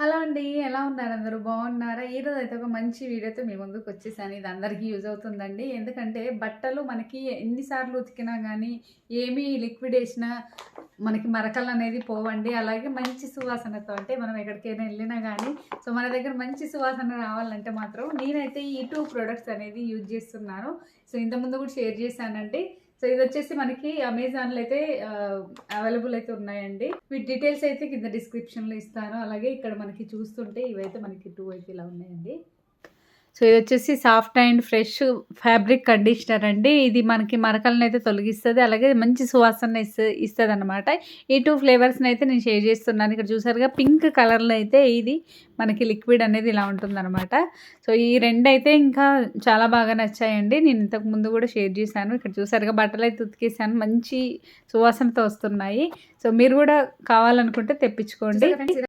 Hello అండి, ఎలా ఉన్నారు? అందరూ బాగున్నారా? ఈరోజు అయితే ఒక మంచి వీడియోతో మీ ముందుకు వచ్చేసాను. ఇది అందరికీ యూజ్ అవుతుందండి. ఎందుకంటే బట్టలు మనకి ఎన్నిసార్లు ఉతికినా కానీ ఏమీ లిక్విడ్ వేసినా మనకి మరకలు అనేది పోవండి. అలాగే మంచి సువాసనతో అంటే మనం ఎక్కడికైనా వెళ్ళినా కానీ మన దగ్గర మంచి సువాసన రావాలంటే మాత్రం నేనైతే ఈ 2 ప్రొడక్ట్స్ అనేది యూజ్ చేస్తున్నాను. ఇంతకుముందు కూడా షేర్ చేశానండి. ఇది వచ్చేసి మనకి అమెజాన్లో అయితే అవైలబుల్ అయితే ఉన్నాయండి. వీటి డీటెయిల్స్ అయితే కింద డిస్క్రిప్షన్లో ఇస్తాను. అలాగే ఇక్కడ మనకి చూస్తుంటే ఇవైతే మనకి 2 అయితే ఇలా ఉన్నాయండి. ఇది వచ్చేసి soft and fresh fabric conditioner అండి. ఇది మనకి మరకలను అయితే తొలగిస్తుంది, అలాగే మంచి సువాసన ఇస్తుంది అనమాట. ఈ 2 ఫ్లేవర్స్ని అయితే నేను షేర్ చేస్తున్నాను. ఇక్కడ చూసారుగా పింక్ కలర్లో అయితే ఇది మనకి లిక్విడ్ అనేది ఇలా ఉంటుందన్నమాట. ఈ 2 అయితే ఇంకా చాలా బాగా నచ్చాయండి. నేను ఇంతకు ముందు కూడా షేర్ చేశాను. ఇక్కడ చూసారుగా బట్టలు అయితే ఉతికేసాను, మంచి సువాసనతో వస్తున్నాయి. మీరు కూడా కావాలనుకుంటే తెప్పించుకోండి.